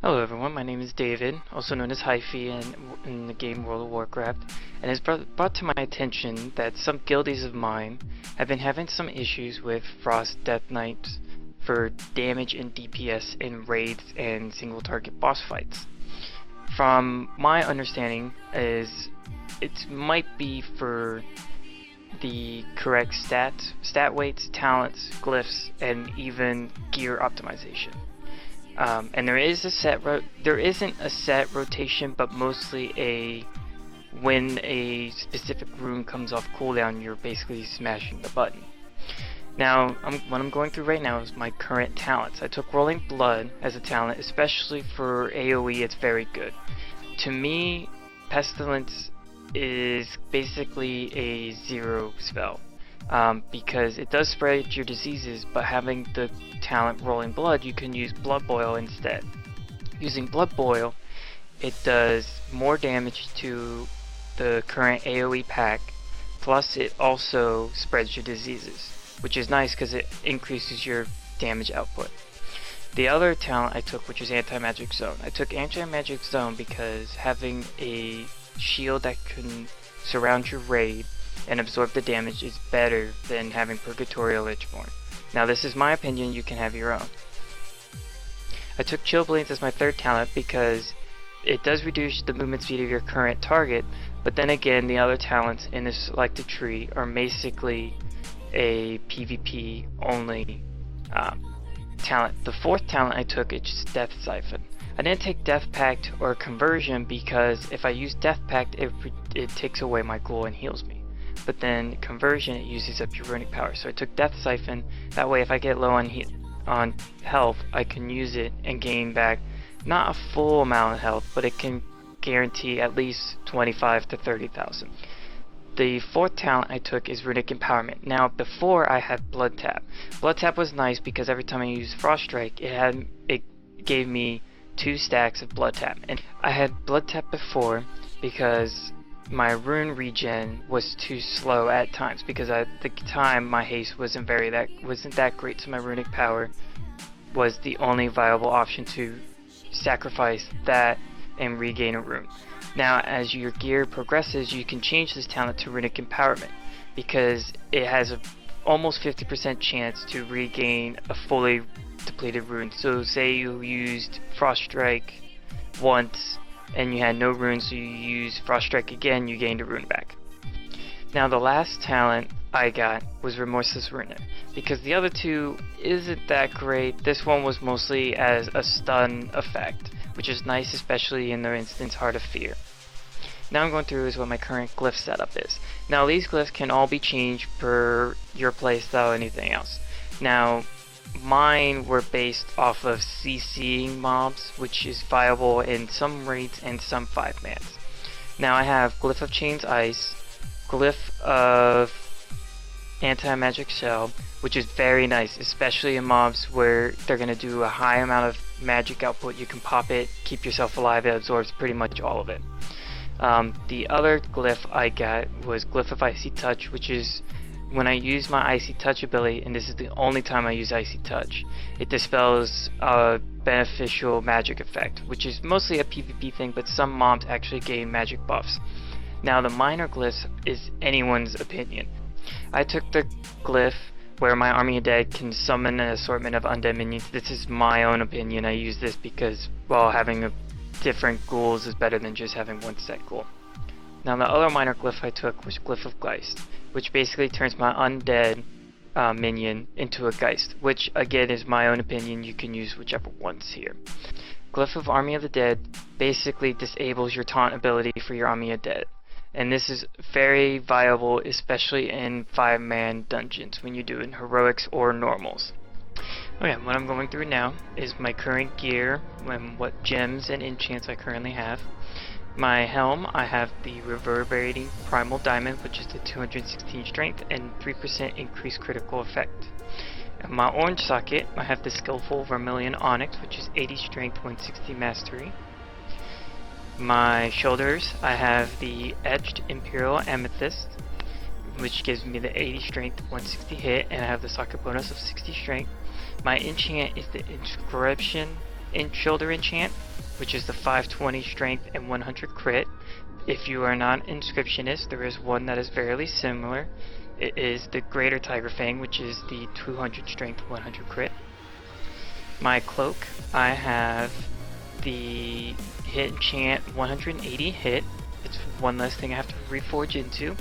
Hello everyone, my name is David, also known as Hyphy in the game World of Warcraft, and it's brought to my attention that some guildies of mine have been having some issues with Frost Death Knights for damage and DPS in raids and single target boss fights. From my understanding is it might be for the correct stat weights, talents, glyphs, and even gear optimization. And there isn't a set rotation, but mostly when a specific rune comes off cooldown, you're basically smashing the button. Now, what I'm going through right now is my current talents. I took Rolling Blood as a talent, especially for AoE. It's very good. To me, Pestilence is basically a zero spell. Because it does spread your diseases, but having the talent Rolling Blood, you can use Blood Boil instead. Using Blood Boil, it does more damage to the current AoE pack, plus it also spreads your diseases, which is nice because it increases your damage output. The other talent I took, which is Anti-Magic Zone. I took Anti-Magic Zone because having a shield that can surround your raid and absorb the damage is better than having Purgatorial Lichborn. Now this is my opinion, you can have your own. I took Chill Blades as my third talent because it does reduce the movement speed of your current target, but then again the other talents in the selected tree are basically a PvP only talent. The fourth talent I took is Death Siphon. I didn't take Death Pact or Conversion because if I use Death Pact it takes away my ghoul and heals me. But then Conversion, it uses up your runic power. So I took Death Siphon. That way if I get low on health, I can use it and gain back not a full amount of health, but it can guarantee at least 25 to 30,000. The fourth talent I took is Runic Empowerment. Now before I had Blood Tap. Blood Tap was nice because every time I used Frost Strike, it gave me 2 stacks of Blood Tap. And I had Blood Tap before because my rune regen was too slow at times, because at the time my haste wasn't that great, so my runic power was the only viable option to sacrifice that and regain a rune. Now as your gear progresses, you can change this talent to Runic Empowerment because it has a almost 50% chance to regain a fully depleted rune. So say you used Frost Strike once and you had no runes, so you use Frost Strike again, you gained a rune back. Now the last talent I got was Remorseless Ruiner, because the other two isn't that great. This one was mostly as a stun effect, which is nice, especially in the instance Heart of Fear. Now I'm going through is what my current glyph setup is. Now these glyphs can all be changed per your playstyle, anything else. Now mine were based off of CCing mobs, which is viable in some raids and some 5-mans. Now I have Glyph of Chains Ice, Glyph of Anti-Magic Shell, which is very nice, especially in mobs where they're going to do a high amount of magic output. You can pop it, keep yourself alive, it absorbs pretty much all of it. The other glyph I got was Glyph of Icy Touch, which is when I use my Icy Touch ability, and this is the only time I use Icy Touch, it dispels a beneficial magic effect, which is mostly a PvP thing, but some mobs actually gain magic buffs. Now the minor glyphs is anyone's opinion. I took the glyph where my Army of Dead can summon an assortment of undead minions. This is my own opinion. I use this because, well, having different ghouls is better than just having one set ghoul. Now the other minor glyph I took was Glyph of Geist, which basically turns my undead minion into a Geist, which again is my own opinion. You can use whichever one's here. Glyph of Army of the Dead basically disables your taunt ability for your Army of Dead, and this is very viable, especially in 5-man dungeons when you're doing heroics or normals. Okay, what I'm going through now is my current gear and what gems and enchants I currently have. My helm, I have the Reverberating Primal Diamond, which is the 216 strength and 3% increased critical effect. In my orange socket, I have the Skillful Vermilion Onyx, which is 80 strength, 160 mastery. My shoulders, I have the Edged Imperial Amethyst, which gives me the 80 strength, 160 hit, and I have the socket bonus of 60 strength. My enchant is the Inscription shoulder enchant, which is the 520 strength and 100 crit. If you are not an inscriptionist, there is one that is fairly similar. It is the Greater Tiger Fang, which is the 200 strength, 100 crit. My cloak, I have the hit enchant 180 hit. It's one less thing I have to reforge into.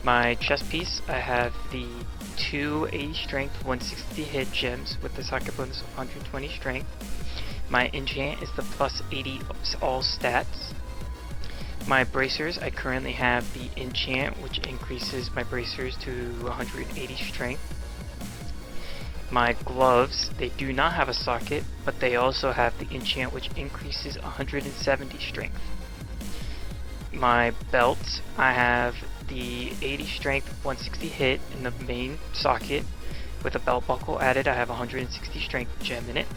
My chest piece, I have the 280 strength, 160 hit gems with the socket bonus of 120 strength. My enchant is the plus 80 all stats. My bracers, I currently have the enchant, which increases my bracers to 180 strength. My gloves, they do not have a socket, but they also have the enchant, which increases 170 strength. My belt, I have the 80 strength, 160 hit in the main socket. With a belt buckle added, I have 160 strength gem in it.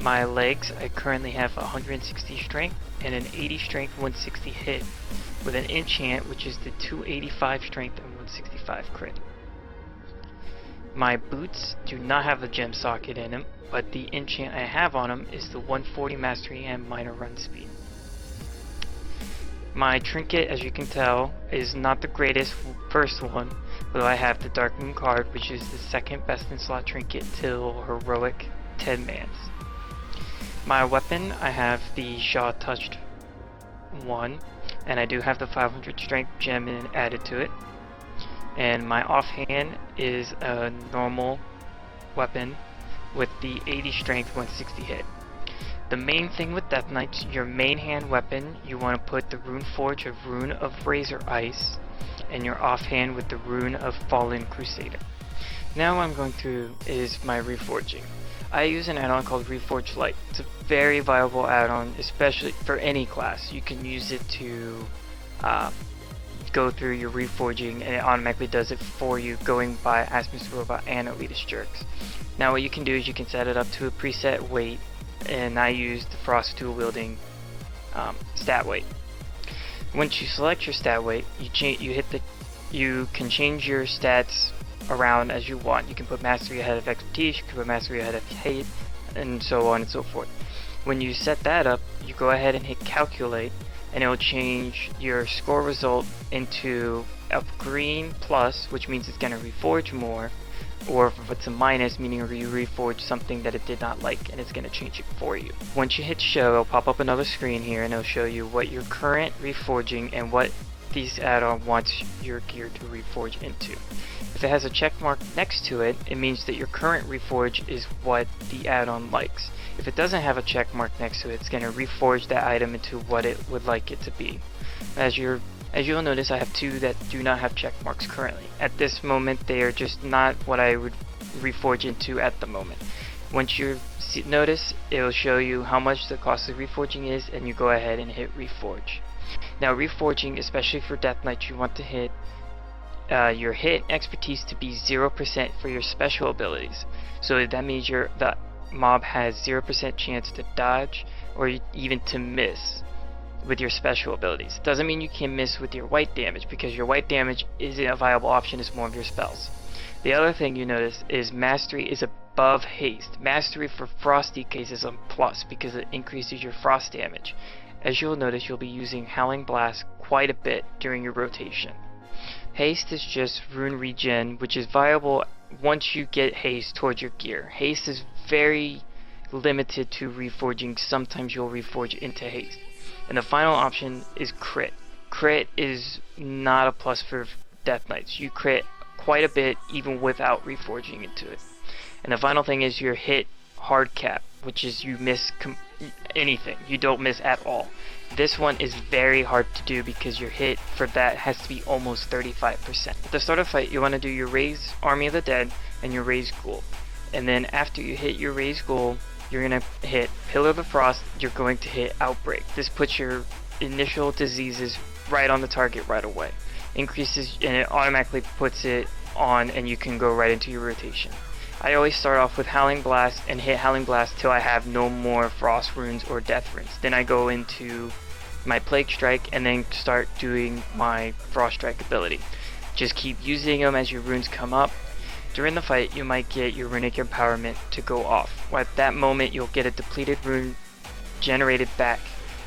My legs, I currently have 160 strength and an 80 strength, 160 hit with an enchant, which is the 285 strength and 165 crit. My boots do not have a gem socket in them, but the enchant I have on them is the 140 mastery and minor run speed. My trinket, as you can tell, is not the greatest first one, though I have the Dark Moon card, which is the second best in slot trinket till heroic 10 mans. My weapon, I have the Shaw Touched 1, and I do have the 500 strength gem added to it. And my offhand is a normal weapon with the 80 strength, 160 hit. The main thing with Death Knights, your main hand weapon, you want to put the Rune Forge of Rune of Razor Ice, and your offhand with the Rune of Fallen Crusader. Now what I'm going through is my reforging. I use an add-on called Reforge Lite. It's a very viable add-on, especially for any class. You can use it to go through your reforging, and it automatically does it for you, going by Asmus Robot and Elitist Jerks. Now what you can do is you can set it up to a preset weight, and I use the Frost Tool Wielding stat weight. Once you select your stat weight, you can change your stats around as you want. You can put mastery ahead of expertise, you can put mastery ahead of hate, and so on and so forth. When you set that up, you go ahead and hit calculate, and it will change your score result into a green plus, which means it's going to reforge more, or if it's a minus, meaning you reforge something that it did not like, and it's going to change it for you. Once you hit show, it'll pop up another screen here, and it'll show you what your current reforging and what these add-on wants your gear to reforge into. If it has a check mark next to it, it means that your current reforge is what the add-on likes. If it doesn't have a check mark next to it, it's going to reforge that item into what it would like it to be. As you'll notice, I have two that do not have check marks currently. At this moment, they are just not what I would reforge into at the moment. Once you notice, it will show you how much the cost of reforging is, and you go ahead and hit reforge. Now reforging, especially for Death Knight, you want to hit your hit expertise to be 0% for your special abilities. So that means the mob has 0% chance to dodge or even to miss with your special abilities. Doesn't mean you can miss with your white damage, because your white damage isn't a viable option as more of your spells. The other thing you notice is mastery is above haste. Mastery for Frost DKs is a plus because it increases your frost damage. As you'll notice, you'll be using Howling Blast quite a bit during your rotation. Haste is just rune regen, which is viable once you get haste towards your gear. Haste is very limited to reforging. Sometimes you'll reforge into haste. And the final option is crit. Crit is not a plus for Death Knights. You crit quite a bit even without reforging into it. And the final thing is your hit hard cap, which is you miss anything. You don't miss at all. This one is very hard to do because your hit for that has to be almost 35%. At the start of fight, you want to do your Raise Army of the Dead and your Raise Ghoul. And then after you hit your Raise Ghoul, you're going to hit Pillar of the Frost, you're going to hit Outbreak. This puts your initial diseases right on the target right away. Increases, and it automatically puts it on, and you can go right into your rotation. I always start off with Howling Blast and hit Howling Blast till I have no more Frost runes or Death runes. Then I go into my Plague Strike and then start doing my Frost Strike ability. Just keep using them as your runes come up. During the fight, you might get your runic empowerment to go off. At that moment, you'll get a depleted rune generated back.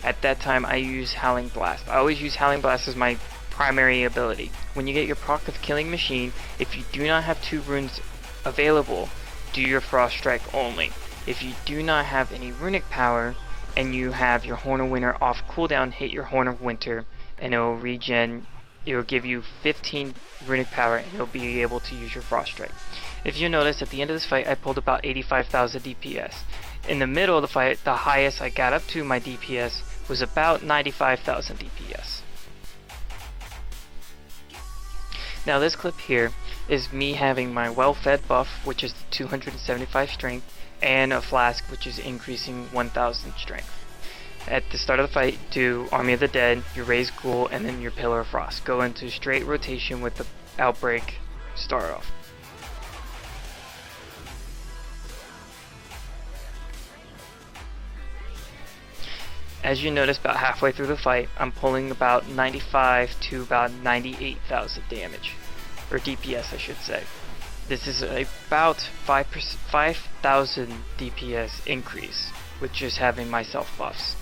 At that time, I use Howling Blast. I always use Howling Blast as my primary ability. When you get your proc of Killing Machine, if you do not have 2 runes available, do your Frost Strike only. If you do not have any runic power, and you have your Horn of Winter off cooldown, hit your Horn of Winter, and it will regen. It will give you 15 runic power, and you'll be able to use your Frost Strike. If you notice, at the end of this fight, I pulled about 85,000 DPS. In the middle of the fight, the highest I got up to my DPS was about 95,000 DPS. Now this clip here is me having my well-fed buff, which is 275 strength, and a flask, which is increasing 1000 strength. At the start of the fight, do Army of the Dead, your Raise Ghoul, and then your Pillar of Frost. Go into straight rotation with the Outbreak start off. As you notice, about halfway through the fight, I'm pulling about 95 to about 98,000 damage, or DPS I should say. This is about 5,000 DPS increase with just having my self buffs.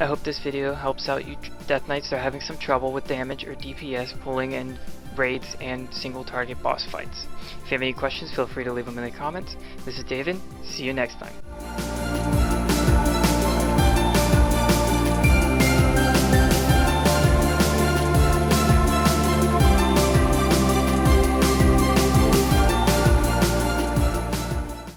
I hope this video helps out you Death Knights that are having some trouble with damage or DPS pulling in raids and single target boss fights. If you have any questions, feel free to leave them in the comments. This is David. See you next time.